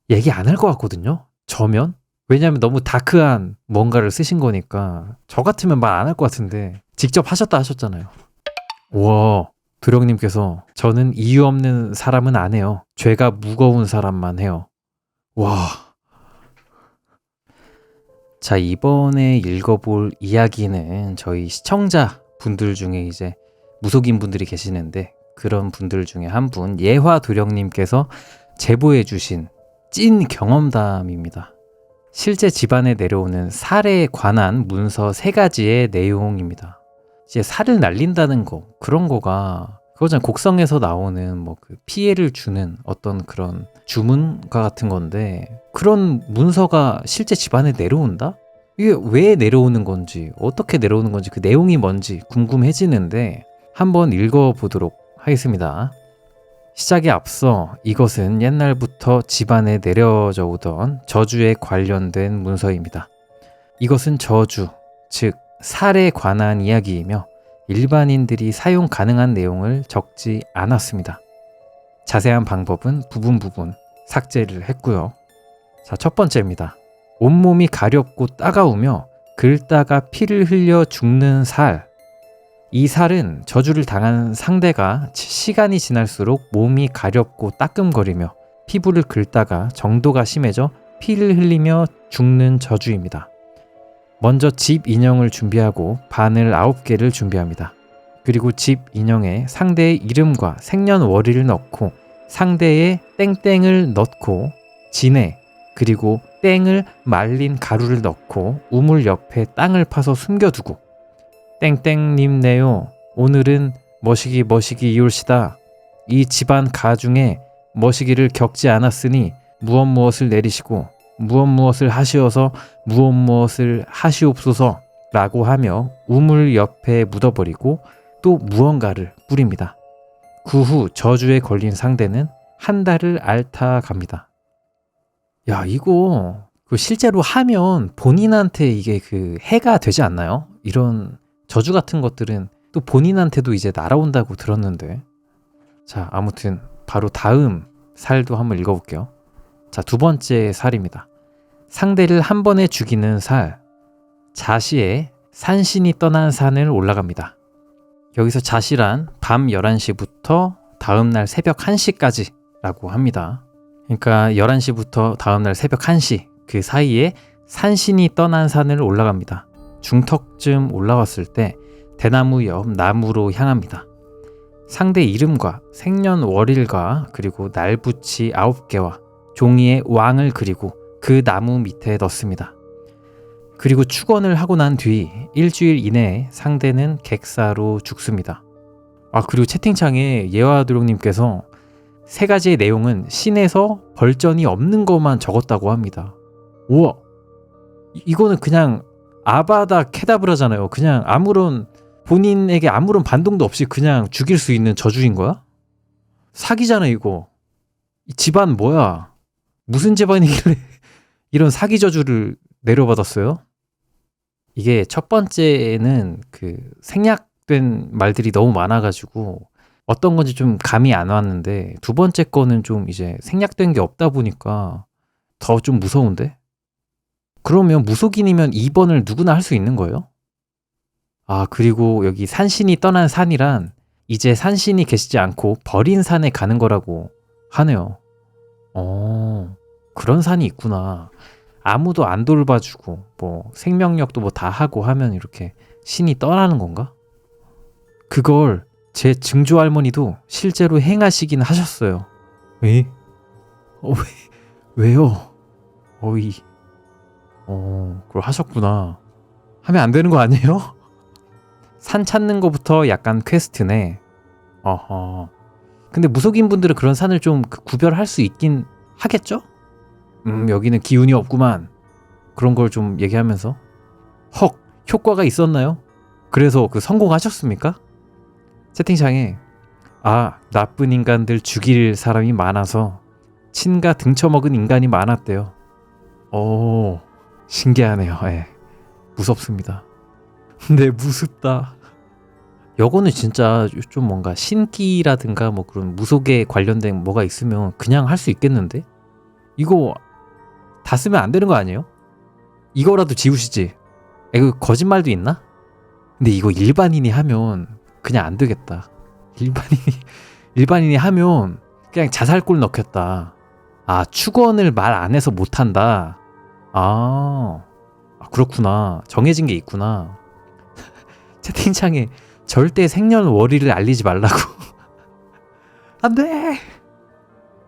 얘기 안 할 것 같거든요. 저면? 왜냐면 너무 다크한 뭔가를 쓰신 거니까 저 같으면 말 안 할 것 같은데 직접 하셨다 하셨잖아요. 우와, 도령님께서 저는 이유 없는 사람은 안 해요. 죄가 무거운 사람만 해요. 와. 자, 이번에 읽어볼 이야기는 저희 시청자 분들 중에 이제 무속인 분들이 계시는데 그런 분들 중에 한 분, 예화 도령님께서 제보해 주신 찐 경험담입니다. 실제 집안에 내려오는 살에 관한 문서 3가지의 내용입니다. 이제 살을 날린다는 거, 그런 거가 그거잖아요. 곡성에서 나오는 뭐 그 피해를 주는 어떤 그런 주문과 같은 건데 그런 문서가 실제 집안에 내려온다? 이게 왜 내려오는 건지, 어떻게 내려오는 건지, 그 내용이 뭔지 궁금해지는데 한번 읽어보도록 하겠습니다. 시작에 앞서 이것은 옛날부터 집안에 내려져 오던 저주에 관련된 문서입니다. 이것은 저주, 즉 살에 관한 이야기이며 일반인들이 사용 가능한 내용을 적지 않았습니다. 자세한 방법은 부분 삭제를 했고요. 자, 첫 번째입니다. 온몸이 가렵고 따가우며 긁다가 피를 흘려 죽는 살. 이 살은 저주를 당한 상대가 시간이 지날수록 몸이 가렵고 따끔거리며 피부를 긁다가 정도가 심해져 피를 흘리며 죽는 저주입니다. 먼저 집 인형을 준비하고 바늘 9개를 준비합니다. 그리고 집 인형에 상대의 이름과 생년월일을 넣고 상대의 땡땡을 넣고 진해 그리고 땡을 말린 가루를 넣고 우물 옆에 땅을 파서 숨겨두고 땡땡님네요. 오늘은 머시기 이올시다. 이 집안 가중에 머시기를 겪지 않았으니 무엇을 내리시고 무엇을 하시어서 무엇을 하시옵소서 라고 하며 우물 옆에 묻어버리고 또 무언가를 뿌립니다. 그 후 저주에 걸린 상대는 한 달을 앓다 갑니다. 야, 이거 실제로 하면 본인한테 이게 해가 되지 않나요? 이런 저주 같은 것들은 또 본인한테도 이제 날아온다고 들었는데. 자, 아무튼 바로 다음 살도 한번 읽어볼게요. 자, 2번째 살입니다. 상대를 한 번에 죽이는 살. 자시에 산신이 떠난 산을 올라갑니다. 여기서 자시란 밤 11시부터 다음날 새벽 1시까지 라고 합니다. 그러니까 11시부터 다음날 새벽 1시 그 사이에 산신이 떠난 산을 올라갑니다. 중턱쯤 올라왔을 때 대나무 옆 나무로 향합니다. 상대 이름과 생년월일과 그리고 날붙이 9개와 종이에 왕을 그리고 그 나무 밑에 넣습니다. 그리고 축원을 하고 난 뒤 일주일 이내에 상대는 객사로 죽습니다. 아, 그리고 채팅창에 예화도령님께서 3가지의 내용은 신에서 벌전이 없는 것만 적었다고 합니다. 우와, 이거는 그냥 아바다 케다브라잖아요. 그냥 본인에게 아무런 반동도 없이 그냥 죽일 수 있는 저주인 거야? 사기잖아 이거. 이 집안 뭐야? 무슨 집안이길래 이런 사기 저주를 내려받았어요? 이게 첫 번째는 생략된 말들이 너무 많아가지고 어떤 건지 좀 감이 안 왔는데 2번째 거는 좀 이제 생략된 게 없다 보니까 더 좀 무서운데? 그러면 무속인이면 2번을 누구나 할 수 있는 거예요? 아, 그리고 여기 산신이 떠난 산이란 이제 산신이 계시지 않고 버린 산에 가는 거라고 하네요. 그런 산이 있구나. 아무도 안 돌봐주고 뭐 생명력도 뭐 다 하고 하면 이렇게 신이 떠나는 건가? 그걸 제 증조 할머니도 실제로 행하시긴 하셨어요. 왜? 왜요? 어이. 그걸 하셨구나. 하면 안 되는 거 아니에요? 산 찾는 거부터 약간 퀘스트네. 어허. 근데 무속인 분들은 그런 산을 좀 구별할 수 있긴 하겠죠? 여기는 기운이 없구만. 그런 걸 좀 얘기하면서. 헉, 효과가 있었나요? 그래서 성공하셨습니까? 채팅창에 나쁜 인간들 죽일 사람이 많아서 친가 등쳐먹은 인간이 많았대요. 신기하네요. 예. 무섭습니다. 근데 무섭다. 요거는 진짜 좀 뭔가 신기라든가 뭐 그런 무속에 관련된 뭐가 있으면 그냥 할 수 있겠는데? 이거 다 쓰면 안 되는 거 아니에요? 이거라도 지우시지. 이거 거짓말도 있나? 근데 이거 일반인이 하면 그냥 안 되겠다. 일반인이 하면 그냥 자살골 넣겠다. 아, 축원을 말 안 해서 못 한다. 그렇구나. 정해진 게 있구나. 채팅창에 절대 생년월일을 알리지 말라고. 안 돼!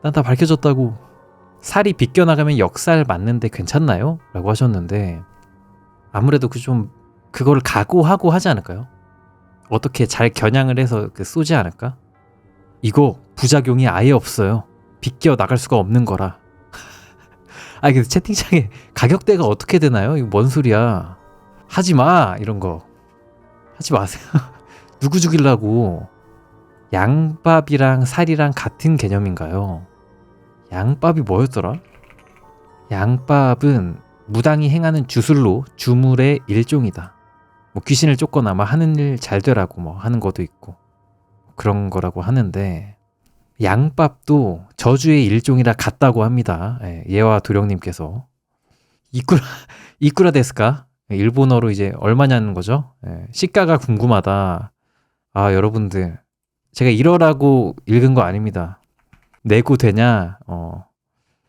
난 다 밝혀졌다고. 살이 비껴나가면 역살 맞는데 괜찮나요? 라고 하셨는데, 아무래도 그거를 각오하고 하지 않을까요? 어떻게 잘 겨냥을 해서 쏘지 않을까? 이거 부작용이 아예 없어요. 비껴나갈 수가 없는 거라. 근데 채팅창에 가격대가 어떻게 되나요? 이거 뭔 소리야. 하지 마! 이런 거. 하지 마세요. 누구 죽이려고. 양밥이랑 살이랑 같은 개념인가요? 양밥이 뭐였더라? 양밥은 무당이 행하는 주술로 주물의 일종이다. 뭐 귀신을 쫓거나 하는 일 잘 되라고 하는 것도 있고 그런 거라고 하는데, 양밥도 저주의 일종이라 같다고 합니다. 예와 도령님께서. 이쿠라 데스까? 일본어로 이제 얼마냐는 거죠. 시가가 궁금하다. 여러분들, 제가 이러라고 읽은 거 아닙니다. 내고 되냐?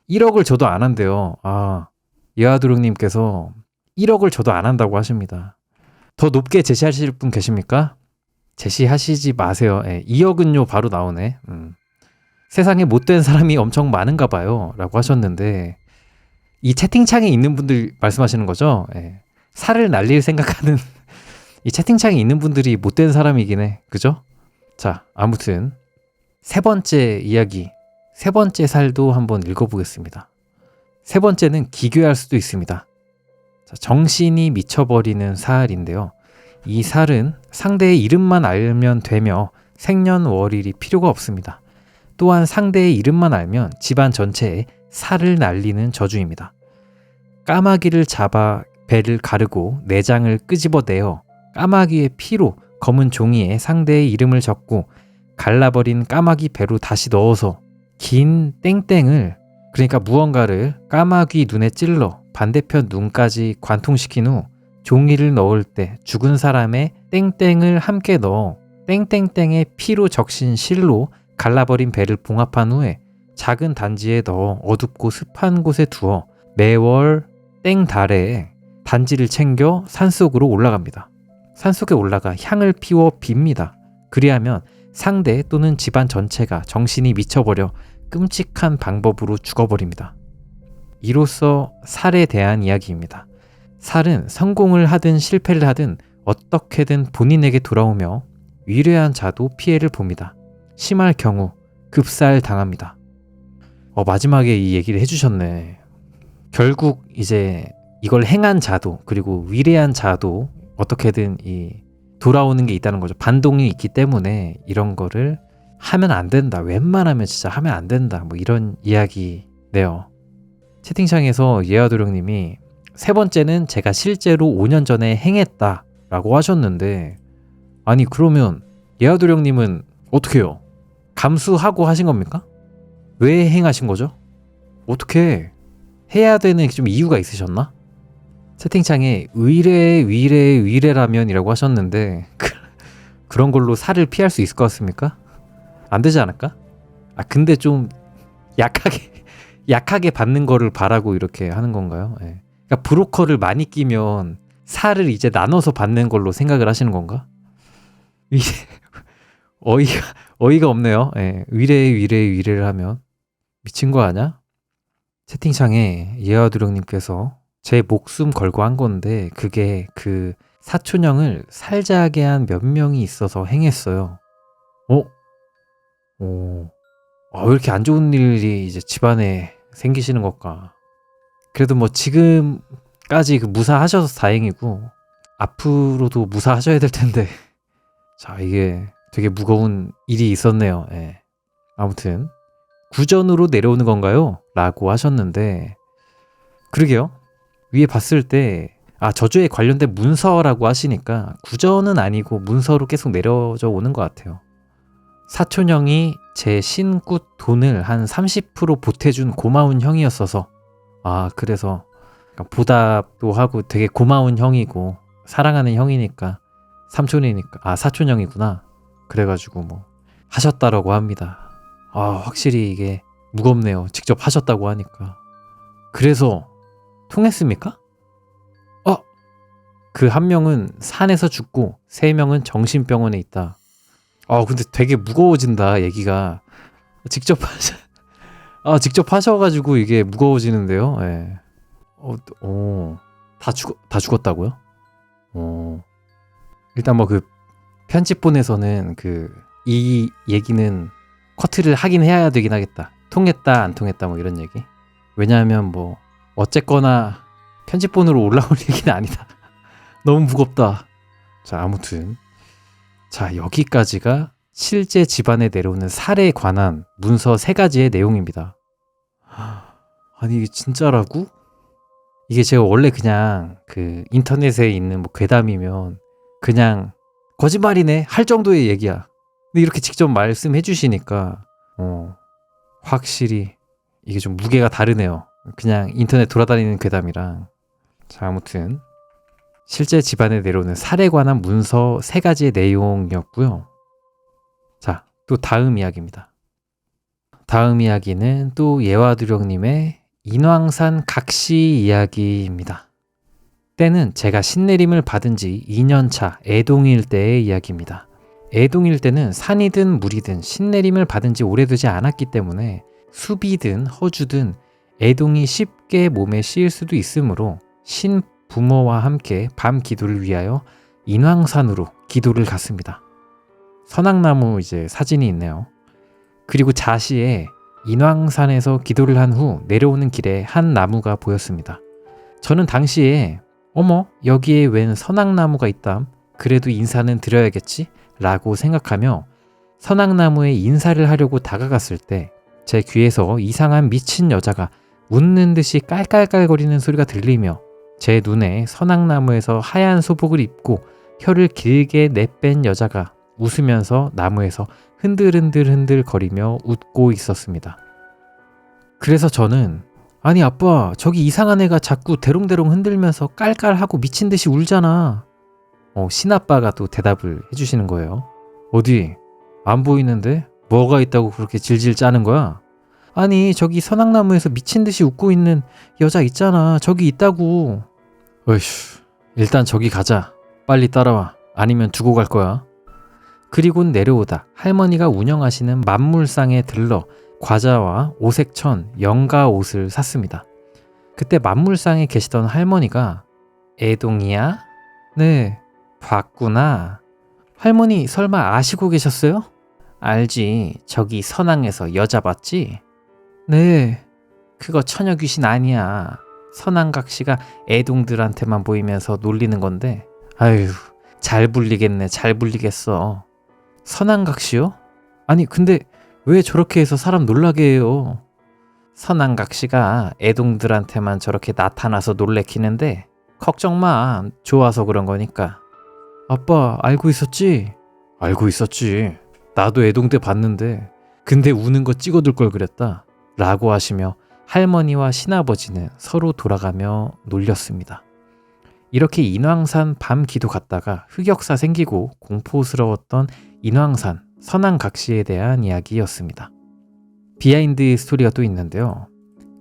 1억을 줘도 안 한대요. 예와 도령님께서 1억을 줘도 안 한다고 하십니다. 더 높게 제시하실 분 계십니까? 제시하시지 마세요. 2억은요 바로 나오네. 세상에 못된 사람이 엄청 많은가 봐요 라고 하셨는데, 이 채팅창에 있는 분들 말씀하시는 거죠? 살을 날릴 생각하는 이 채팅창에 있는 분들이 못된 사람이긴 해. 그죠? 자, 아무튼 세 번째 이야기, 세 번째 살도 한번 읽어보겠습니다. 세 번째는 기괴할 수도 있습니다. 자, 정신이 미쳐버리는 살인데요. 이 살은 상대의 이름만 알면 되며 생년월일이 필요가 없습니다. 또한 상대의 이름만 알면 집안 전체에 살을 날리는 저주입니다. 까마귀를 잡아 배를 가르고 내장을 끄집어내어 까마귀의 피로 검은 종이에 상대의 이름을 적고 갈라버린 까마귀 배로 다시 넣어서 긴 땡땡을, 그러니까 무언가를 까마귀 눈에 찔러 반대편 눈까지 관통시킨 후 종이를 넣을 때 죽은 사람의 땡땡을 함께 넣어 땡땡땡의 피로 적신 실로 갈라버린 배를 봉합한 후에 작은 단지에 넣어 어둡고 습한 곳에 두어 매월 땡달에 단지를 챙겨 산속으로 올라갑니다. 산속에 올라가 향을 피워 빕니다. 그리하면 상대 또는 집안 전체가 정신이 미쳐버려 끔찍한 방법으로 죽어버립니다. 이로써 살에 대한 이야기입니다. 살은 성공을 하든 실패를 하든 어떻게든 본인에게 돌아오며 위례한 자도 피해를 봅니다. 심할 경우 급살 당합니다. 마지막에 이 얘기를 해주셨네. 결국 이제 이걸 행한 자도 그리고 위례한 자도 어떻게든 돌아오는 게 있다는 거죠. 반동이 있기 때문에 이런 거를 하면 안 된다. 웬만하면 진짜 하면 안 된다. 이런 이야기네요. 채팅창에서 예아도령님이 세 번째는 제가 실제로 5년 전에 행했다 라고 하셨는데, 아니 그러면 예아도령님은 어떻게 해요? 감수하고 하신 겁니까? 왜 행하신 거죠? 어떻게 해야 되는 좀 이유가 있으셨나? 채팅창에 위례라면 이라고 하셨는데 그런 걸로 살을 피할 수 있을 것 같습니까? 안 되지 않을까? 근데 좀 약하게 받는 거를 바라고 이렇게 하는 건가요? 그러니까 브로커를 많이 끼면 살을 이제 나눠서 받는 걸로 생각을 하시는 건가? 이게 어이가 없네요. 위례를 하면 미친 거 아냐? 채팅창에 예아두령님께서 제 목숨 걸고 한 건데 그게 그 사촌형을 살자게 한 몇 명이 있어서 행했어요. 왜 이렇게 안 좋은 일이 이제 집안에 생기시는 걸까? 그래도 지금까지 무사하셔서 다행이고 앞으로도 무사하셔야 될 텐데 자, 이게 되게 무거운 일이 있었네요. 아무튼 구전으로 내려오는 건가요? 라고 하셨는데, 그러게요. 위에 봤을 때 저주에 관련된 문서라고 하시니까 구전은 아니고 문서로 계속 내려져 오는 것 같아요. 사촌형이 제 신굿 돈을 한 30% 보태준 고마운 형이었어서 그래서 보답도 하고 되게 고마운 형이고 사랑하는 형이니까 삼촌이니까 사촌형이구나. 그래가지고 뭐 하셨다라고 합니다. 확실히 이게 무겁네요. 직접 하셨다고 하니까. 그래서 통했습니까? 그 한 명은 산에서 죽고 3명은 정신병원에 있다. 근데 되게 무거워진다 얘기가. 직접 하셔가지고 이게 무거워지는데요. 예. 다 죽었다고요? 일단 뭐 그 편집본에서는 이 얘기는 커트를 하긴 해야 되긴 하겠다. 통했다 안 통했다 뭐 이런 얘기. 왜냐하면 뭐 어쨌거나 편집본으로 올라올 얘기는 아니다. 너무 무겁다. 자, 아무튼 여기까지가 실제 집안에 내려오는 살해에 관한 문서 3가지의 내용입니다. 아니 이게 진짜라고? 이게 제가 원래 그냥 인터넷에 있는 뭐 괴담이면 그냥 거짓말이네 할 정도의 얘기야. 근데 이렇게 직접 말씀해 주시니까 확실히 이게 좀 무게가 다르네요. 그냥 인터넷 돌아다니는 괴담이랑. 자, 아무튼 실제 집안에 내려오는 살해에 관한 문서 3가지의 내용이었고요. 자, 또 다음 이야기입니다. 다음 이야기는 또 예화두령님의 인왕산 각시 이야기입니다. 때는 제가 신내림을 받은 지 2년차 애동일 때의 이야기입니다. 애동일 때는 산이든 물이든 신내림을 받은 지 오래되지 않았기 때문에 숲이든 허주든 애동이 쉽게 몸에 씌일 수도 있으므로 신부모와 함께 밤 기도를 위하여 인왕산으로 기도를 갔습니다. 선악나무 사진이 있네요. 그리고 자시에 인왕산에서 기도를 한 후 내려오는 길에 한 나무가 보였습니다. 저는 당시에 여기에 웬 선악나무가 있담. 그래도 인사는 드려야겠지? 라고 생각하며 선악나무에 인사를 하려고 다가갔을 때 제 귀에서 이상한 미친 여자가 웃는 듯이 깔깔깔거리는 소리가 들리며 제 눈에 선악나무에서 하얀 소복을 입고 혀를 길게 내뺀 여자가 웃으면서 나무에서 흔들흔들 거리며 웃고 있었습니다. 그래서 저는 아니 아빠 저기 이상한 애가 자꾸 대롱대롱 흔들면서 깔깔하고 미친 듯이 울잖아. 신아빠가 또 대답을 해주시는 거예요. 어디? 안 보이는데? 뭐가 있다고 그렇게 질질 짜는 거야? 아니 저기 선악나무에서 미친 듯이 웃고 있는 여자 있잖아. 저기 있다고. 어휴, 일단 저기 가자. 빨리 따라와. 아니면 두고 갈 거야. 그리곤 내려오다 할머니가 운영하시는 만물상에 들러 과자와 오색천, 연가 옷을 샀습니다. 그때 만물상에 계시던 할머니가 애동이야? 네, 봤구나. 할머니 설마 아시고 계셨어요? 알지. 저기 선앙에서 여자 봤지? 네. 그거 처녀 귀신 아니야. 선앙각시가 애동들한테만 보이면서 놀리는 건데 아유 잘 불리겠네. 잘 불리겠어. 선앙각시요? 아니 근데 왜 저렇게 해서 사람 놀라게 해요? 선앙각시가 애동들한테만 저렇게 나타나서 놀래키는데 걱정 마. 좋아서 그런 거니까. 아빠 알고 있었지? 알고 있었지. 나도 애동 때 봤는데 근데 우는 거 찍어둘 걸 그랬다. 라고 하시며 할머니와 신아버지는 서로 돌아가며 놀렸습니다. 이렇게 인왕산 밤 기도 갔다가 흑역사 생기고 공포스러웠던 인왕산 선앙각시에 대한 이야기였습니다. 비하인드 스토리가 또 있는데요.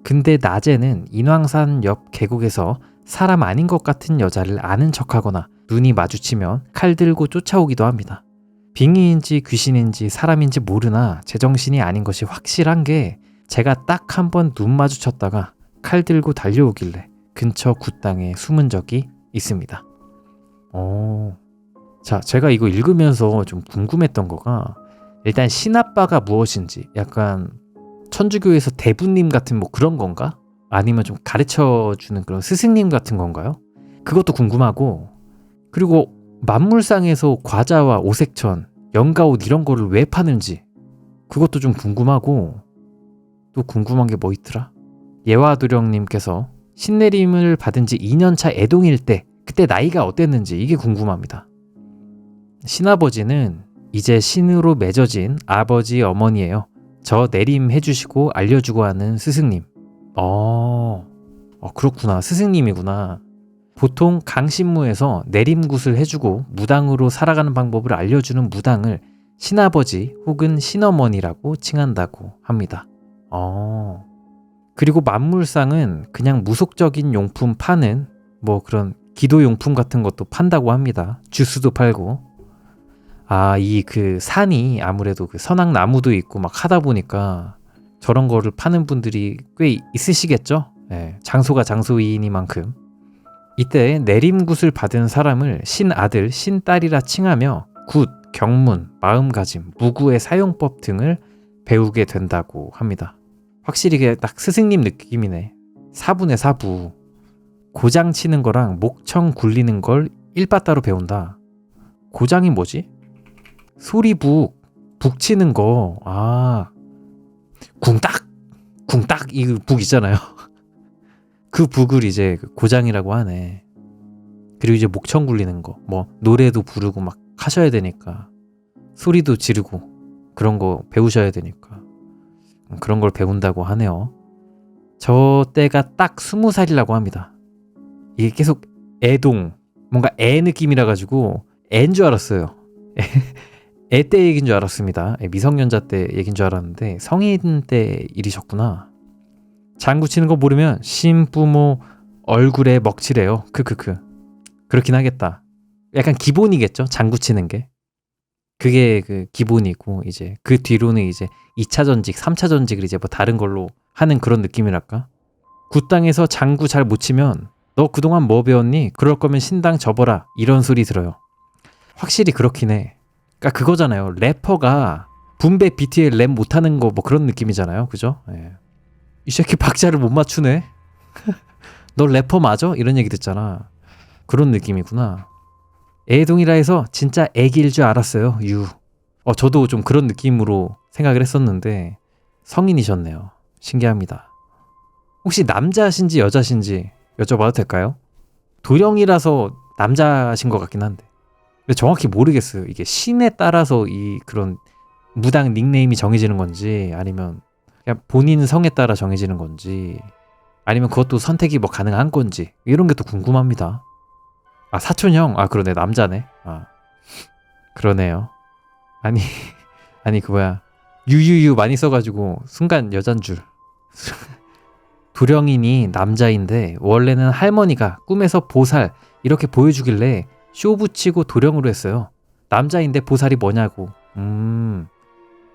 근데 낮에는 인왕산 옆 계곡에서 사람 아닌 것 같은 여자를 아는 척하거나 눈이 마주치면 칼 들고 쫓아오기도 합니다. 빙의인지 귀신인지 사람인지 모르나 제정신이 아닌 것이 확실한 게 제가 딱 한 번 눈 마주쳤다가 칼 들고 달려오길래 근처 굿당에 숨은 적이 있습니다. 자, 제가 이거 읽으면서 좀 궁금했던 거가 일단 신아빠가 무엇인지 약간 천주교에서 대부님 같은 뭐 그런 건가? 아니면 좀 가르쳐주는 그런 스승님 같은 건가요? 그것도 궁금하고 그리고 만물상에서 과자와 오색천, 연가옷 이런 거를 왜 파는지 그것도 좀 궁금하고 또 궁금한 게 뭐 있더라? 예화도령님께서 신내림을 받은 지 2년차 애동일 때 그때 나이가 어땠는지 이게 궁금합니다. 신아버지는 이제 신으로 맺어진 아버지 어머니예요. 저 내림 해주시고 알려주고 하는 스승님. 그렇구나. 스승님이구나. 보통 강신무에서 내림굿을 해주고 무당으로 살아가는 방법을 알려주는 무당을 신아버지 혹은 신어머니라고 칭한다고 합니다. 그리고 만물상은 그냥 무속적인 용품 파는 뭐 그런 기도용품 같은 것도 판다고 합니다. 주스도 팔고. 이 그 산이 아무래도 그 선악나무도 있고 막 하다 보니까 저런 거를 파는 분들이 꽤 있으시겠죠? 네, 장소가 장소이니만큼. 이때 내림굿을 받은 사람을 신아들, 신딸이라 칭하며 굿, 경문, 마음가짐, 무구의 사용법 등을 배우게 된다고 합니다. 확실히 이게 딱 스승님 느낌이네. 사부네, 사부. 고장 치는 거랑 목청 굴리는 걸 일바따로 배운다. 고장이 뭐지? 소리북, 북 치는 거. 쿵딱, 쿵딱 이 북 있잖아요. 그 북을 이제 고장이라고 하네. 그리고 이제 목청 굴리는 거, 뭐 노래도 부르고 막 하셔야 되니까 소리도 지르고 그런 거 배우셔야 되니까 그런 걸 배운다고 하네요. 저 때가 딱 20살이라고 합니다. 이게 계속 애동, 뭔가 애 느낌이라 가지고 애인 줄 알았어요. 애 때 얘기인 줄 알았습니다. 미성년자 때 얘기인 줄 알았는데 성인 때 일이셨구나. 장구 치는 거 모르면 신부모 얼굴에 먹칠해요. 크크크. 그렇긴 하겠다. 약간 기본이겠죠? 장구 치는 게. 그게 그 기본이고 이제 그 뒤로는 이제 2차 전직, 3차 전직을 이제 뭐 다른 걸로 하는 그런 느낌이랄까? 굿당에서 장구 잘 못 치면 너 그동안 뭐 배웠니? 그럴 거면 신당 접어라. 이런 소리 들어요. 확실히 그렇긴 해. 그러니까 그거잖아요. 래퍼가 분배 BTL 랩 못하는 거 뭐 그런 느낌이잖아요. 그죠? 예. 이 새끼 박자를 못 맞추네. 너 래퍼 맞아? 이런 얘기 듣잖아. 그런 느낌이구나. 애동이라 해서 진짜 애기일 줄 알았어요. 저도 좀 그런 느낌으로 생각을 했었는데 성인이셨네요. 신기합니다. 혹시 남자신지 여자신지 여쭤봐도 될까요? 도령이라서 남자신 것 같긴 한데 근데 정확히 모르겠어요. 이게 신에 따라서 이 그런 무당 닉네임이 정해지는 건지 아니면 그냥 본인 성에 따라 정해지는 건지 아니면 그것도 선택이 뭐 가능한 건지 이런 게 또 궁금합니다. 사촌형? 그러네. 남자네. 그러네요. 아니 그 뭐야 유유유 많이 써가지고 순간 여잔 줄. 도령인이 남자인데 원래는 할머니가 꿈에서 보살 이렇게 보여주길래 쇼 붙이고 도령으로 했어요. 남자인데 보살이 뭐냐고.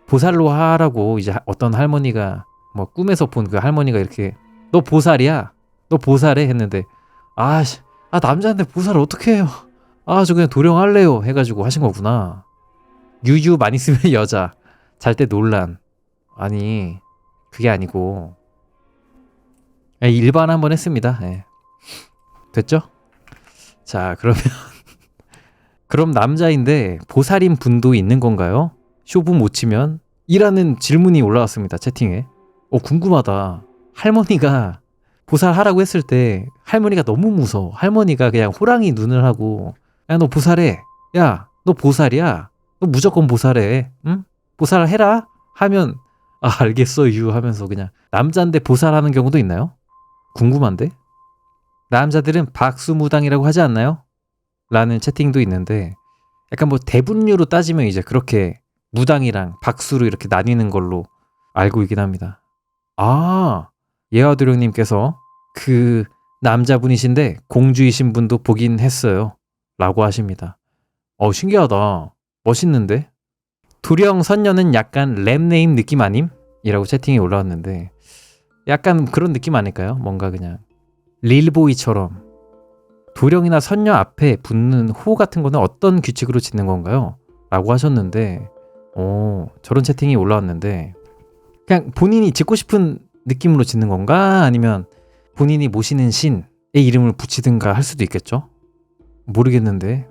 보살로 하라고 이제 어떤 할머니가 뭐 꿈에서 본 그 할머니가 이렇게 너 보살이야? 너 보살해? 했는데 남자인데 보살을 어떻게 해요? 저 그냥 도령 할래요 해가지고 하신 거구나. 유유 많이 쓰면 여자 잘 때 논란. 아니 그게 아니고 일반 한번 했습니다. 됐죠? 자 그러면 그럼 남자인데 보살인 분도 있는 건가요? 쇼부 못 치면? 이라는 질문이 올라왔습니다. 채팅에. 궁금하다. 할머니가 보살하라고 했을 때 할머니가 너무 무서워. 할머니가 그냥 호랑이 눈을 하고 야 너 보살해. 야 너 보살이야. 너 무조건 보살해. 응? 보살해라 하면 알겠어 유 하면서 그냥 남자인데 보살하는 경우도 있나요? 궁금한데? 남자들은 박수무당이라고 하지 않나요? 라는 채팅도 있는데 약간 뭐 대분류로 따지면 이제 그렇게 무당이랑 박수로 이렇게 나뉘는 걸로 알고 있긴 합니다. 예화도령님께서 그 남자분이신데 공주이신 분도 보긴 했어요 라고 하십니다. 신기하다. 멋있는데? 도령 선녀는 약간 랩네임 느낌 아님? 이라고 채팅이 올라왔는데 약간 그런 느낌 아닐까요? 뭔가 그냥 릴보이처럼 도령이나 선녀 앞에 붙는 호 같은 거는 어떤 규칙으로 짓는 건가요? 라고 하셨는데 저런 채팅이 올라왔는데 그냥 본인이 짓고 싶은 느낌으로 짓는 건가? 아니면 본인이 모시는 신의 이름을 붙이든가 할 수도 있겠죠? 모르겠는데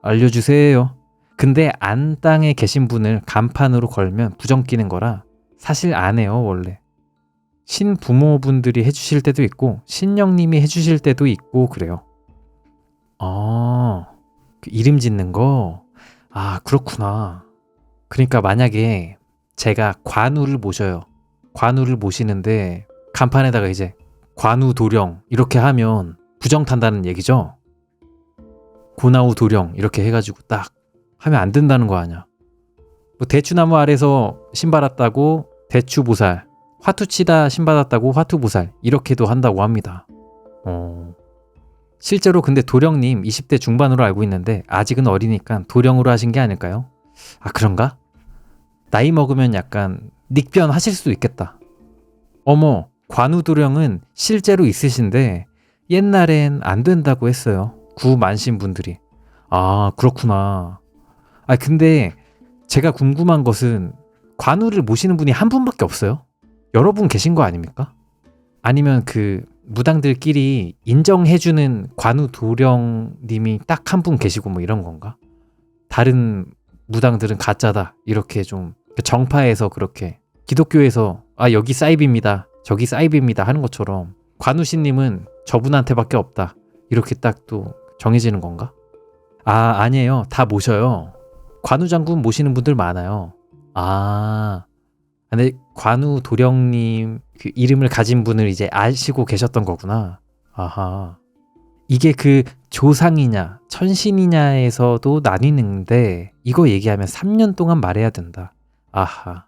알려주세요. 근데 안땅에 계신 분을 간판으로 걸면 부정 끼는 거라 사실 안 해요 원래. 신부모분들이 해주실 때도 있고 신령님이 해주실 때도 있고 그래요. 그 이름 짓는 거? 그렇구나. 그러니까 만약에 제가 관우를 모셔요. 관우를 모시는데 간판에다가 이제 관우 도령 이렇게 하면 부정 탄다는 얘기죠. 고나우 도령 이렇게 해가지고 딱 하면 안 된다는 거 아니야. 뭐 대추나무 아래서 신받았다고 대추보살, 화투치다 신받았다고 화투보살 이렇게도 한다고 합니다. 실제로 근데 도령님 20대 중반으로 알고 있는데 아직은 어리니까 도령으로 하신 게 아닐까요? 아 그런가? 나이 먹으면 약간 닉변 하실 수도 있겠다. 어머, 관우도령은 실제로 있으신데 옛날엔 안 된다고 했어요. 구만신 분들이. 아 그렇구나. 아 근데 제가 궁금한 것은 관우를 모시는 분이 한 분밖에 없어요? 여러 분 계신 거 아닙니까? 아니면 그 무당들끼리 인정해주는 관우 도령님이 딱 한 분 계시고 뭐 이런 건가? 다른 무당들은 가짜다 이렇게 좀 정파에서 그렇게 기독교에서 아 여기 사이비입니다 저기 사이비입니다 하는 것처럼 관우신님은 저분한테밖에 없다 이렇게 딱 또 정해지는 건가? 아 아니에요. 다 모셔요. 관우장군 모시는 분들 많아요. 아 근데 관우 도령님 그 이름을 가진 분을 이제 아시고 계셨던 거구나. 아하. 이게 그 조상이냐 천신이냐에서도 나뉘는데 이거 얘기하면 3년 동안 말해야 된다. 아하.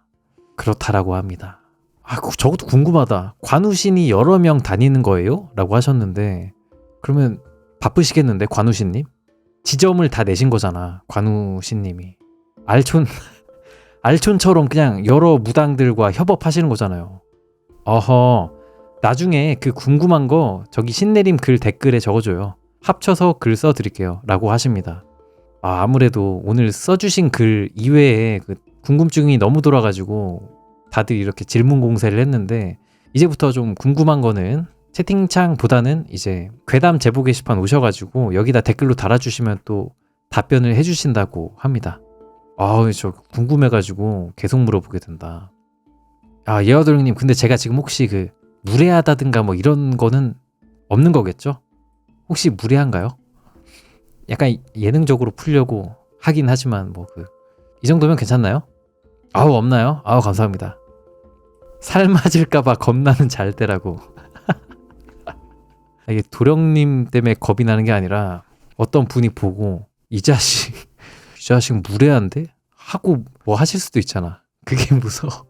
그렇다라고 합니다. 아 저것도 궁금하다. 관우신이 여러 명 다니는 거예요? 라고 하셨는데 그러면 바쁘시겠는데 관우신님? 지점을 다 내신 거잖아. 관우신님이. 알촌처럼 그냥 여러 무당들과 협업하시는 거잖아요. 어허. 나중에 그 궁금한 거 저기 신내림 글 댓글에 적어줘요. 합쳐서 글 써드릴게요. 라고 하십니다. 아, 아무래도 오늘 써주신 글 이외에 그 궁금증이 너무 돌아가지고 다들 이렇게 질문 공세를 했는데 이제부터 좀 궁금한 거는 채팅창보다는 이제 괴담 제보 게시판 오셔가지고 여기다 댓글로 달아주시면 또 답변을 해주신다고 합니다. 아, 저 궁금해가지고 계속 물어보게 된다. 아, 예어드령님 근데 제가 지금 혹시 그 무례하다든가 뭐 이런 거는 없는 거겠죠? 혹시 무례한가요? 약간 예능적으로 풀려고 하긴 하지만 뭐 이 정도면 괜찮나요? 아우 없나요? 아우 감사합니다. 살 맞을까봐 겁나는 잘 때라고. 이게 도령님 때문에 겁이 나는 게 아니라 어떤 분이 보고 이 자식 무례한데? 하고 뭐 하실 수도 있잖아. 그게 무서워.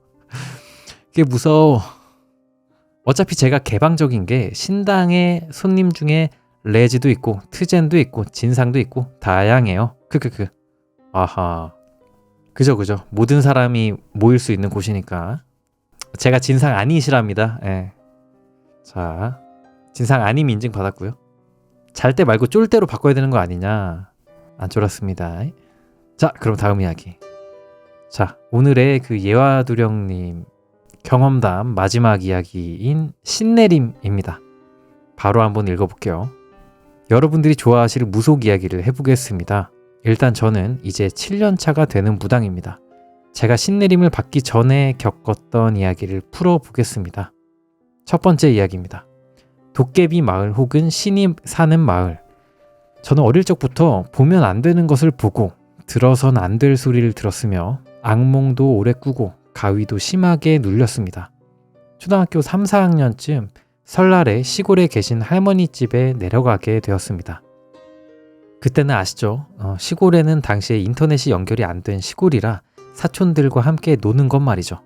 그게 무서워. 어차피 제가 개방적인 게 신당의 손님 중에 레지도 있고 트젠도 있고 진상도 있고 다양해요. 크크크. 아하. 그죠. 모든 사람이 모일 수 있는 곳이니까. 제가 진상 아니시랍니다. 예. 자, 진상 아님 인증 받았고요. 잘 때 말고 쫄 때로 바꿔야 되는 거 아니냐. 안 쫄았습니다. 자, 그럼 다음 이야기. 자, 오늘의 그 예화두령님 경험담 마지막 이야기인 신내림입니다. 바로 한번 읽어볼게요. 여러분들이 좋아하실 무속 이야기를 해보겠습니다. 일단 저는 이제 7년차가 되는 무당입니다. 제가 신내림을 받기 전에 겪었던 이야기를 풀어보겠습니다. 첫 번째 이야기입니다. 도깨비 마을 혹은 신이 사는 마을. 저는 어릴 적부터 보면 안 되는 것을 보고 들어선 안 될 소리를 들었으며 악몽도 오래 꾸고 가위도 심하게 눌렸습니다. 초등학교 3, 4학년쯤 설날에 시골에 계신 할머니 집에 내려가게 되었습니다. 그때는 아시죠? 시골에는 당시에 인터넷이 연결이 안 된 시골이라 사촌들과 함께 노는 것 말이죠.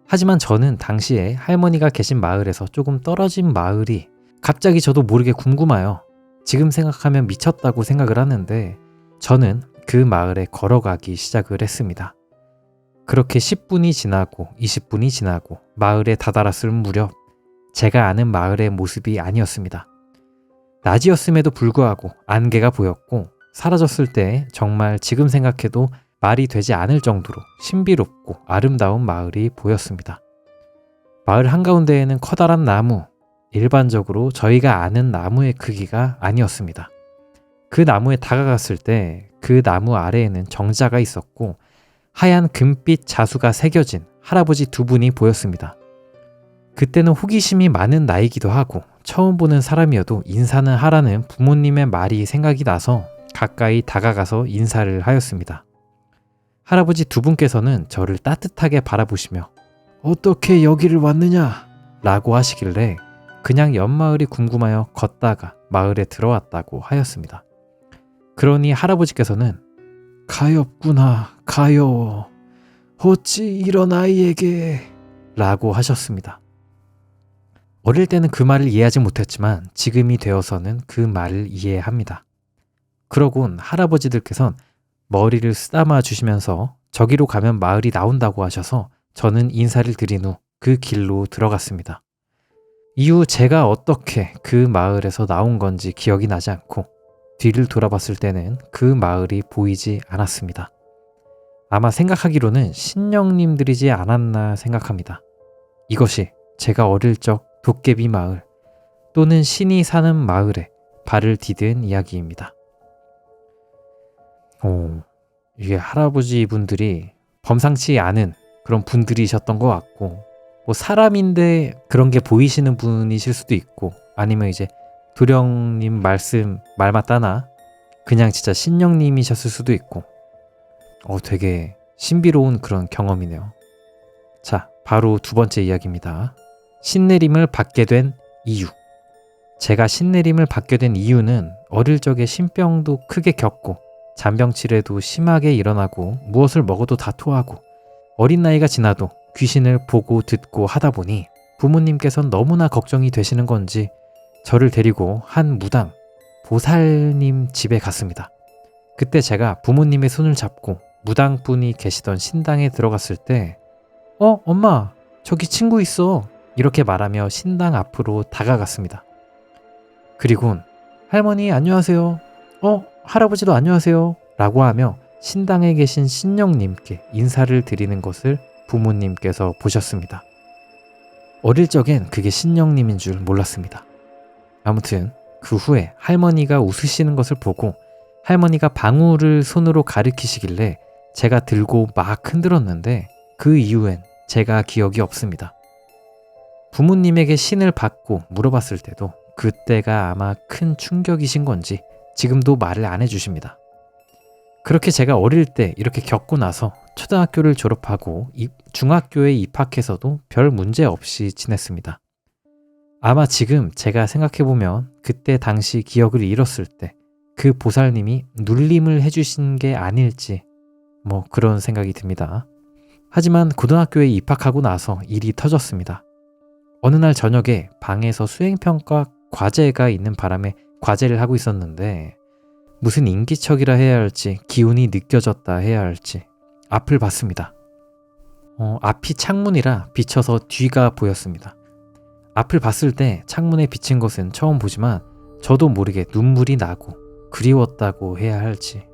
하지만 저는 당시에 할머니가 계신 마을에서 조금 떨어진 마을이 갑자기 저도 모르게 궁금해요. 지금 생각하면 미쳤다고 생각을 하는데 저는 그 마을에 걸어가기 시작을 했습니다. 그렇게 10분이 지나고 20분이 지나고 마을에 다다랐을 무렵 제가 아는 마을의 모습이 아니었습니다. 낮이었음에도 불구하고 안개가 보였고 사라졌을 때 정말 지금 생각해도 말이 되지 않을 정도로 신비롭고 아름다운 마을이 보였습니다. 마을 한가운데에는 커다란 나무, 일반적으로 저희가 아는 나무의 크기가 아니었습니다. 그 나무에 다가갔을 때 그 나무 아래에는 정자가 있었고 하얀 금빛 자수가 새겨진 할아버지 두 분이 보였습니다. 그때는 호기심이 많은 나이기도 하고 처음 보는 사람이어도 인사는 하라는 부모님의 말이 생각이 나서 가까이 다가가서 인사를 하였습니다. 할아버지 두 분께서는 저를 따뜻하게 바라보시며 어떻게 여기를 왔느냐? 라고 하시길래 그냥 옆마을이 궁금하여 걷다가 마을에 들어왔다고 하였습니다. 그러니 할아버지께서는 가엾구나, 가여워. 어찌 이런 아이에게 라고 하셨습니다. 어릴 때는 그 말을 이해하지 못했지만 지금이 되어서는 그 말을 이해합니다. 그러곤 할아버지들께선 머리를 쓰다마 주시면서 저기로 가면 마을이 나온다고 하셔서 저는 인사를 드린 후 그 길로 들어갔습니다. 이후 제가 어떻게 그 마을에서 나온 건지 기억이 나지 않고 뒤를 돌아봤을 때는 그 마을이 보이지 않았습니다. 아마 생각하기로는 신령님들이지 않았나 생각합니다. 이것이 제가 어릴 적 도깨비 마을 또는 신이 사는 마을에 발을 디딘 이야기입니다. 이게 할아버지 분들이 범상치 않은 그런 분들이셨던 것 같고 뭐 사람인데 그런 게 보이시는 분이실 수도 있고 아니면 이제 도령님 말씀 말 맞다나 그냥 진짜 신령님이셨을 수도 있고 되게 신비로운 그런 경험이네요. 자, 바로 두 번째 이야기입니다. 신내림을 받게 된 이유. 제가 신내림을 받게 된 이유는 어릴 적에 신병도 크게 겪고 잔병치레도 심하게 일어나고 무엇을 먹어도 다 토하고 어린 나이가 지나도 귀신을 보고 듣고 하다 보니 부모님께서는 너무나 걱정이 되시는 건지 저를 데리고 한 무당, 보살님 집에 갔습니다. 그때 제가 부모님의 손을 잡고 무당분이 계시던 신당에 들어갔을 때 엄마, 저기 친구 있어. 이렇게 말하며 신당 앞으로 다가갔습니다. 그리곤 할머니 안녕하세요. 할아버지도 안녕하세요. 라고 하며 신당에 계신 신령님께 인사를 드리는 것을 부모님께서 보셨습니다. 어릴 적엔 그게 신령님인 줄 몰랐습니다. 아무튼 그 후에 할머니가 웃으시는 것을 보고 할머니가 방울을 손으로 가리키시길래 제가 들고 막 흔들었는데 그 이후엔 제가 기억이 없습니다. 부모님에게 신을 받고 물어봤을 때도 그때가 아마 큰 충격이신 건지 지금도 말을 안 해주십니다. 그렇게 제가 어릴 때 이렇게 겪고 나서 초등학교를 졸업하고 중학교에 입학해서도 별 문제 없이 지냈습니다. 아마 지금 제가 생각해보면 그때 당시 기억을 잃었을 때 그 보살님이 눌림을 해주신 게 아닐지 그런 생각이 듭니다. 하지만 고등학교에 입학하고 나서 일이 터졌습니다. 어느 날 저녁에 방에서 수행평가 과제가 있는 바람에 과제를 하고 있었는데 무슨 인기척이라 해야 할지 기운이 느껴졌다 해야 할지 앞을 봤습니다. 앞이 창문이라 비쳐서 뒤가 보였습니다. 앞을 봤을 때 창문에 비친 것은 처음 보지만 저도 모르게 눈물이 나고 그리웠다고 해야 할지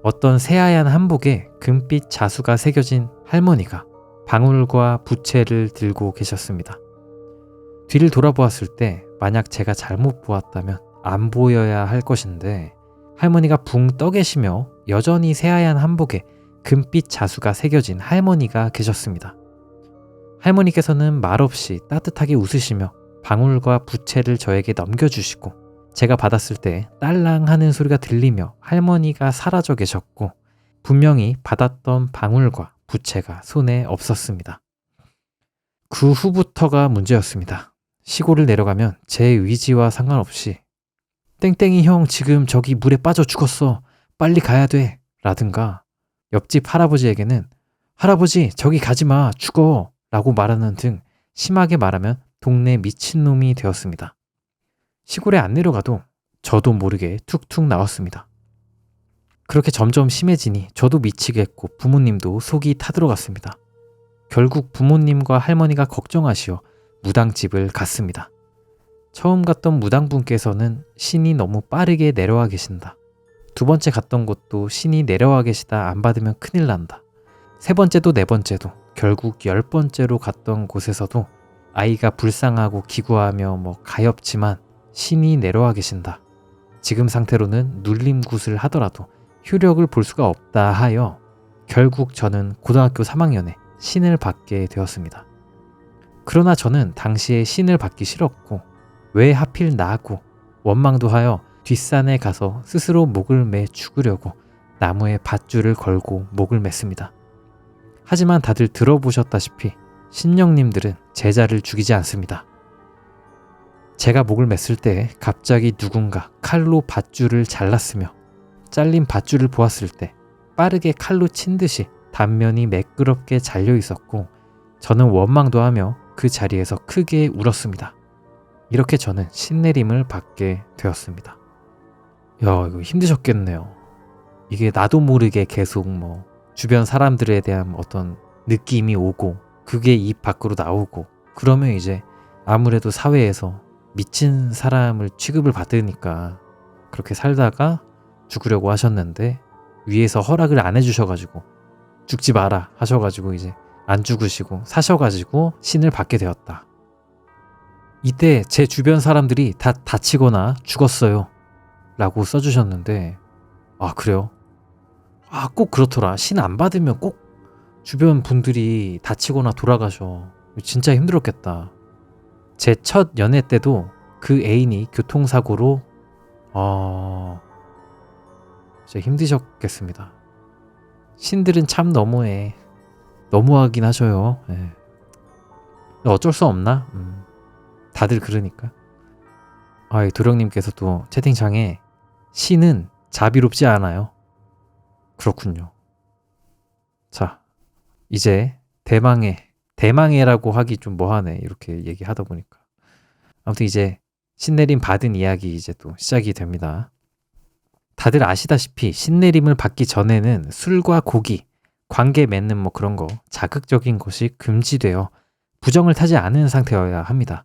어떤 새하얀 한복에 금빛 자수가 새겨진 할머니가 방울과 부채를 들고 계셨습니다. 뒤를 돌아보았을 때 만약 제가 잘못 보았다면 안 보여야 할 것인데 할머니가 붕 떠 계시며 여전히 새하얀 한복에 금빛 자수가 새겨진 할머니가 계셨습니다. 할머니께서는 말없이 따뜻하게 웃으시며 방울과 부채를 저에게 넘겨주시고 제가 받았을 때 딸랑 하는 소리가 들리며 할머니가 사라져 계셨고 분명히 받았던 방울과 부채가 손에 없었습니다. 그 후부터가 문제였습니다. 시골을 내려가면 제 의지와 상관없이 땡땡이 형 지금 저기 물에 빠져 죽었어. 빨리 가야 돼. 라든가 옆집 할아버지에게는 할아버지 저기 가지마 죽어 라고 말하는 등 심하게 말하면 동네 미친놈이 되었습니다. 시골에 안 내려가도 저도 모르게 툭툭 나왔습니다. 그렇게 점점 심해지니 저도 미치겠고 부모님도 속이 타들어갔습니다. 결국 부모님과 할머니가 걱정하시어 무당집을 갔습니다. 처음 갔던 무당분께서는 신이 너무 빠르게 내려와 계신다. 두 번째 갔던 곳도 신이 내려와 계시다 안 받으면 큰일 난다. 세 번째도 네 번째도 결국 10번째로 갔던 곳에서도 아이가 불쌍하고 기구하며 가엾지만 신이 내려와 계신다. 지금 상태로는 눌림굿을 하더라도 효력을 볼 수가 없다 하여 결국 저는 고등학교 3학년에 신을 받게 되었습니다. 그러나 저는 당시에 신을 받기 싫었고 왜 하필 나고 원망도 하여 뒷산에 가서 스스로 목을 매 죽으려고 나무에 밧줄을 걸고 목을 맸습니다. 하지만 다들 들어보셨다시피 신령님들은 제자를 죽이지 않습니다. 제가 목을 맸을 때 갑자기 누군가 칼로 밧줄을 잘랐으며 잘린 밧줄을 보았을 때 빠르게 칼로 친 듯이 단면이 매끄럽게 잘려 있었고 저는 원망도 하며 그 자리에서 크게 울었습니다. 이렇게 저는 신내림을 받게 되었습니다. 야, 이거 힘드셨겠네요. 이게 나도 모르게 계속 주변 사람들에 대한 어떤 느낌이 오고 그게 입 밖으로 나오고 그러면 이제 아무래도 사회에서 미친 사람을 취급을 받으니까 그렇게 살다가 죽으려고 하셨는데 위에서 허락을 안 해주셔가지고 죽지 마라 하셔가지고 이제 안 죽으시고 사셔가지고 신을 받게 되었다. 이때 제 주변 사람들이 다 다치거나 죽었어요 라고 써주셨는데 아 그래요? 아 꼭 그렇더라. 신 안 받으면 꼭 주변 분들이 다치거나 돌아가셔. 진짜 힘들었겠다. 제 첫 연애 때도 그 애인이 교통사고로 진짜 힘드셨겠습니다. 신들은 참 너무해. 너무하긴 하셔요. 네. 어쩔 수 없나? 다들 그러니까. 도령님께서 또 채팅창에 신은 자비롭지 않아요. 그렇군요. 자, 이제 대망해라고 하기 좀 뭐하네. 이렇게 얘기하다 보니까. 아무튼 이제 신내림 받은 이야기 이제 또 시작이 됩니다. 다들 아시다시피 신내림을 받기 전에는 술과 고기, 관계 맺는 그런 거 자극적인 것이 금지되어 부정을 타지 않은 상태여야 합니다.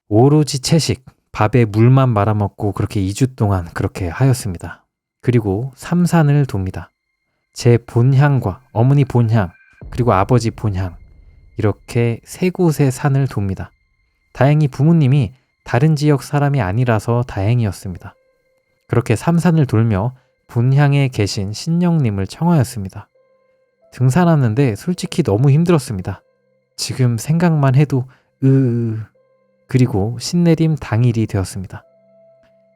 오로지 채식, 밥에 물만 말아먹고 그렇게 2주 동안 그렇게 하였습니다. 그리고 삼산을 돕니다. 제 본향과 어머니 본향, 그리고 아버지 본향 이렇게 세 곳의 산을 돕니다. 다행히 부모님이 다른 지역 사람이 아니라서 다행이었습니다. 그렇게 삼산을 돌며 본향에 계신 신령님을 청하였습니다. 등산하는데 솔직히 너무 힘들었습니다. 지금 생각만 해도 그리고 신내림 당일이 되었습니다.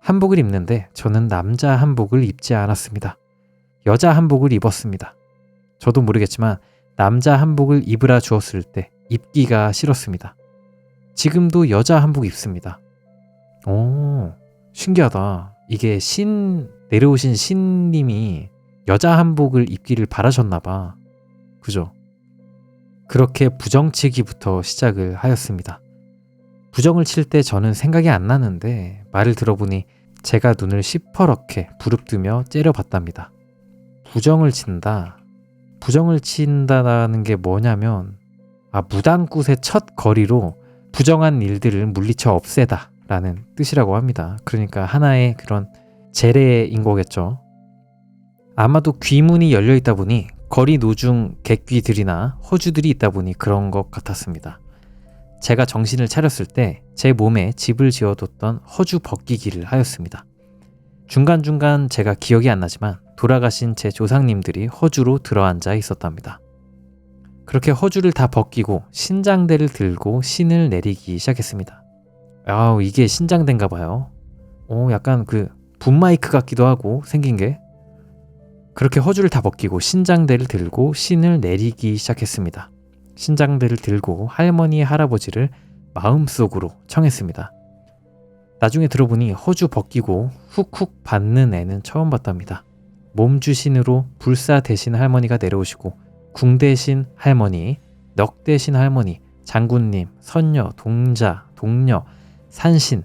한복을 입는데 저는 남자 한복을 입지 않았습니다. 여자 한복을 입었습니다. 저도 모르겠지만 남자 한복을 입으라 주었을 때 입기가 싫었습니다. 지금도 여자 한복 입습니다. 오, 신기하다. 이게 내려오신 신님이 여자 한복을 입기를 바라셨나봐. 그죠? 그렇게 부정치기부터 시작을 하였습니다. 부정을 칠 때 저는 생각이 안 나는데 말을 들어보니 제가 눈을 시퍼렇게 부릅뜨며 째려봤답니다. 부정을 친다라는 게 뭐냐면 무당굿의 첫 거리로 부정한 일들을 물리쳐 없애다 라는 뜻이라고 합니다. 그러니까 하나의 그런 제례인 거겠죠. 아마도 귀문이 열려 있다 보니 거리 노중 객귀들이나 허주들이 있다 보니 그런 것 같았습니다. 제가 정신을 차렸을 때 제 몸에 집을 지어뒀던 허주 벗기기를 하였습니다. 중간중간 제가 기억이 안 나지만 돌아가신 제 조상님들이 허주로 들어앉아 있었답니다. 그렇게 허주를 다 벗기고 신장대를 들고 신을 내리기 시작했습니다. 이게 신장대인가 봐요. 약간 그 붐마이크 같기도 하고 생긴 게. 그렇게 허주를 다 벗기고 신장대를 들고 신을 내리기 시작했습니다. 신장대를 들고 할머니 할아버지를 마음속으로 청했습니다. 나중에 들어보니 허주 벗기고 훅훅 받는 애는 처음 봤답니다. 몸주신으로 불사 대신 할머니가 내려오시고 궁 대신 할머니, 넉 대신 할머니, 장군님, 선녀, 동자, 동녀, 산신,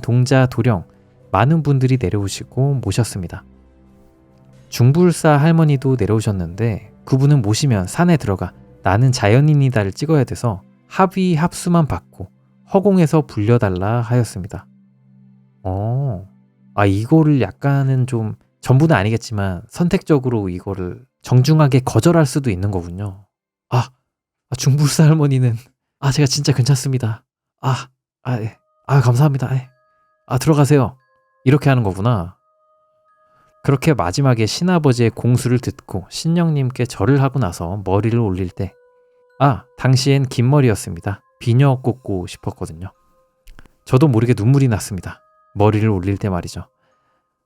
동자, 도령 많은 분들이 내려오시고 모셨습니다. 중불사 할머니도 내려오셨는데 그분은 모시면 산에 들어가 나는 자연인이다를 찍어야 돼서 합의 합수만 받고 허공에서 불려달라 하였습니다. 이거를 약간은 좀 전부는 아니겠지만 선택적으로 이거를 정중하게 거절할 수도 있는 거군요. 중불사 할머니는 제가 진짜 괜찮습니다. 감사합니다. 들어가세요. 이렇게 하는 거구나. 그렇게 마지막에 신아버지의 공수를 듣고 신령님께 절을 하고 나서 머리를 올릴 때 당시엔 긴 머리였습니다. 비녀 꽂고 싶었거든요. 저도 모르게 눈물이 났습니다. 머리를 올릴 때 말이죠.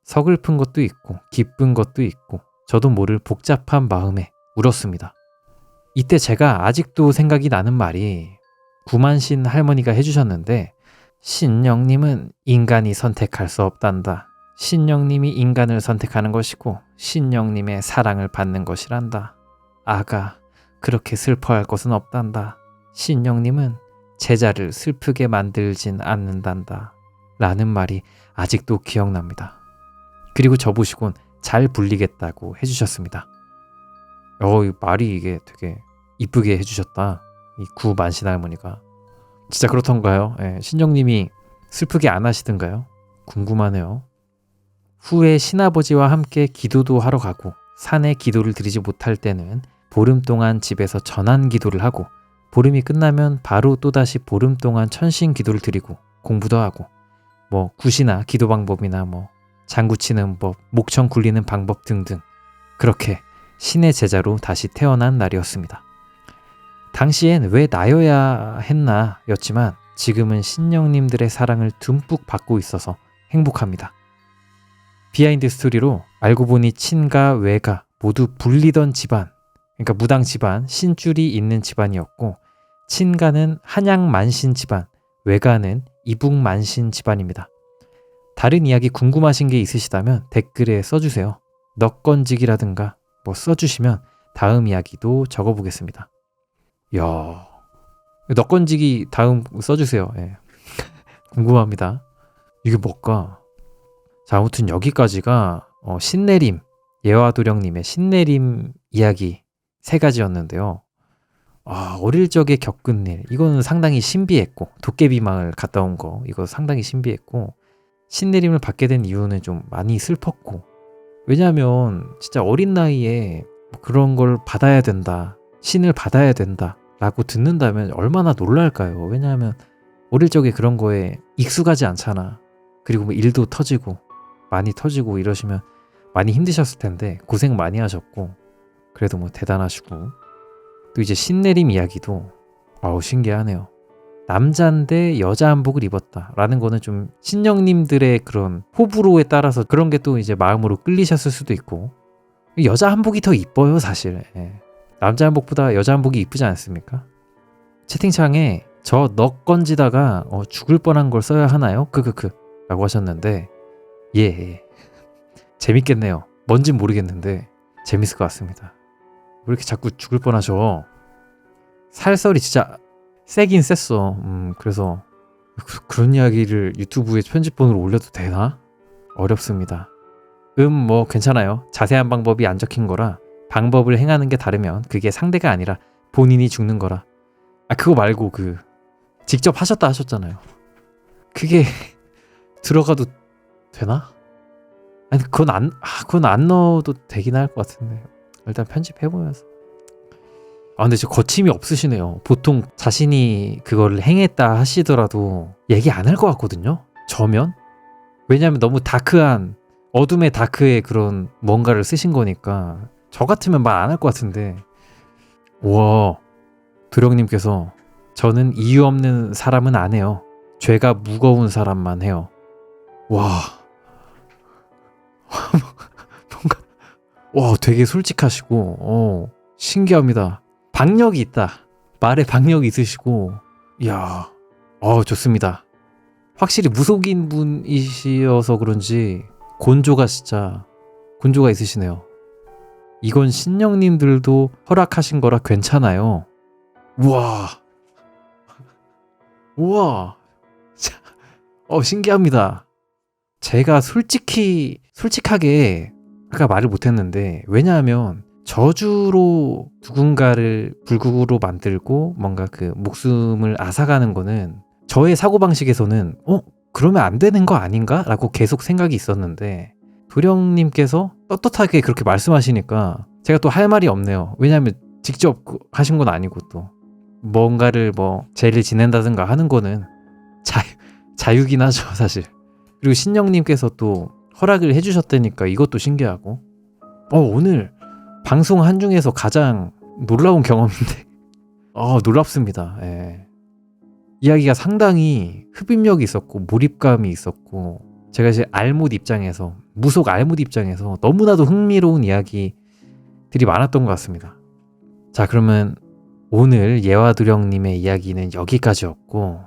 서글픈 것도 있고 기쁜 것도 있고 저도 모를 복잡한 마음에 울었습니다. 이때 제가 아직도 생각이 나는 말이 구만신 할머니가 해주셨는데, 신령님은 인간이 선택할 수 없단다. 신령님이 인간을 선택하는 것이고 신령님의 사랑을 받는 것이란다. 아가, 그렇게 슬퍼할 것은 없단다. 신령님은 제자를 슬프게 만들진 않는단다. 라는 말이 아직도 기억납니다. 그리고 저보시곤 잘 불리겠다고 해주셨습니다. 이 말이 이게 되게 이쁘게 해주셨다. 이 구만신 할머니가. 진짜 그렇던가요? 예, 신령님이 슬프게 안 하시던가요? 궁금하네요. 후에 신아버지와 함께 기도도 하러 가고 산에 기도를 드리지 못할 때는 보름 동안 집에서 전한 기도를 하고 보름이 끝나면 바로 또다시 보름 동안 천신 기도를 드리고 공부도 하고 굿이나 기도 방법이나 장구 치는 법, 목청 굴리는 방법 등등 그렇게 신의 제자로 다시 태어난 날이었습니다. 당시엔 왜 나여야 했나 였지만 지금은 신령님들의 사랑을 듬뿍 받고 있어서 행복합니다. 비하인드 스토리로 알고 보니 친가 외가 모두 불리던 집안, 그러니까 무당 집안, 신줄이 있는 집안이었고 친가는 한양만신 집안, 외가는 이북만신 집안입니다. 다른 이야기 궁금하신 게 있으시다면 댓글에 써주세요. 넉건지기라든가 써주시면 다음 이야기도 적어보겠습니다. 이야, 넉건지기 다음 써주세요. 예. 궁금합니다. 이게 뭘까? 자, 아무튼 여기까지가 신내림, 예화도령님의 신내림 이야기 3가지였는데요. 어릴 적에 겪은 일, 이거는 상당히 신비했고, 도깨비 마을 갔다 온 거, 이거 상당히 신비했고, 신내림을 받게 된 이유는 좀 많이 슬펐고, 왜냐하면 진짜 어린 나이에 그런 걸 받아야 된다, 신을 받아야 된다 라고 듣는다면 얼마나 놀랄까요? 왜냐하면 어릴 적에 그런 거에 익숙하지 않잖아. 그리고 일도 터지고 많이 터지고 이러시면 많이 힘드셨을 텐데 고생 많이 하셨고 그래도 대단하시고, 또 이제 신내림 이야기도 신기하네요. 남자인데 여자 한복을 입었다 라는 거는 좀 신령님들의 그런 호불호에 따라서 그런 게 또 이제 마음으로 끌리셨을 수도 있고, 여자 한복이 더 이뻐요 사실. 남자 한복보다 여자 한복이 이쁘지 않습니까? 채팅창에 저 넉 건지다가 죽을 뻔한 걸 써야 하나요? 라고 하셨는데 예. 재밌겠네요. 뭔진 모르겠는데 재밌을 것 같습니다. 왜 이렇게 자꾸 죽을 뻔하셔? 살썰이 진짜 세긴 셌어. 그래서 그런 이야기를 유튜브에 편집본으로 올려도 되나? 어렵습니다. 괜찮아요. 자세한 방법이 안 적힌 거라 방법을 행하는 게 다르면 그게 상대가 아니라 본인이 죽는 거라. 그거 말고 직접 하셨다 하셨잖아요. 그게 들어가도 되나? 아니 그건 안 넣어도 되긴 할 것 같은데 일단 편집해보면서. 근데 진짜 거침이 없으시네요. 보통 자신이 그걸 행했다 하시더라도 얘기 안 할 것 같거든요, 저면. 왜냐면 너무 다크한, 어둠의 다크의 그런 뭔가를 쓰신 거니까 저 같으면 말 안 할 것 같은데. 우와, 도령님께서 저는 이유 없는 사람은 안 해요. 죄가 무거운 사람만 해요. 와, 뭔가 되게 솔직하시고 신기합니다. 박력이 있다. 말에 박력이 있으시고, 이야, 좋습니다. 확실히 무속인 분이시어서 그런지 곤조가 있으시네요. 이건 신령님들도 허락하신 거라 괜찮아요. 우와, 신기합니다. 제가 솔직하게 아까 말을 못했는데, 왜냐하면 저주로 누군가를 불구로 만들고 뭔가 목숨을 앗아가는 거는 저의 사고방식에서는 그러면 안 되는 거 아닌가? 라고 계속 생각이 있었는데, 도령님께서 떳떳하게 그렇게 말씀하시니까 제가 또 할 말이 없네요. 왜냐하면 직접 하신 건 아니고, 또 뭔가를 죄를 지낸다든가 하는 거는 자유긴 하죠 사실. 그리고 신령님께서 또 허락을 해주셨다니까 이것도 신기하고, 오늘 방송 한중에서 가장 놀라운 경험인데 놀랍습니다. 예. 이야기가 상당히 흡입력이 있었고 몰입감이 있었고, 제가 이제 무속 알못 입장에서 너무나도 흥미로운 이야기 들이 많았던 것 같습니다. 자, 그러면 오늘 예와두령님의 이야기는 여기까지였고,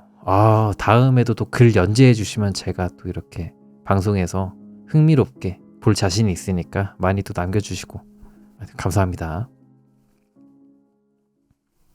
다음에도 또 글 연재해 주시면 제가 또 이렇게 방송에서 흥미롭게 볼 자신이 있으니까 많이 또 남겨주시고 감사합니다.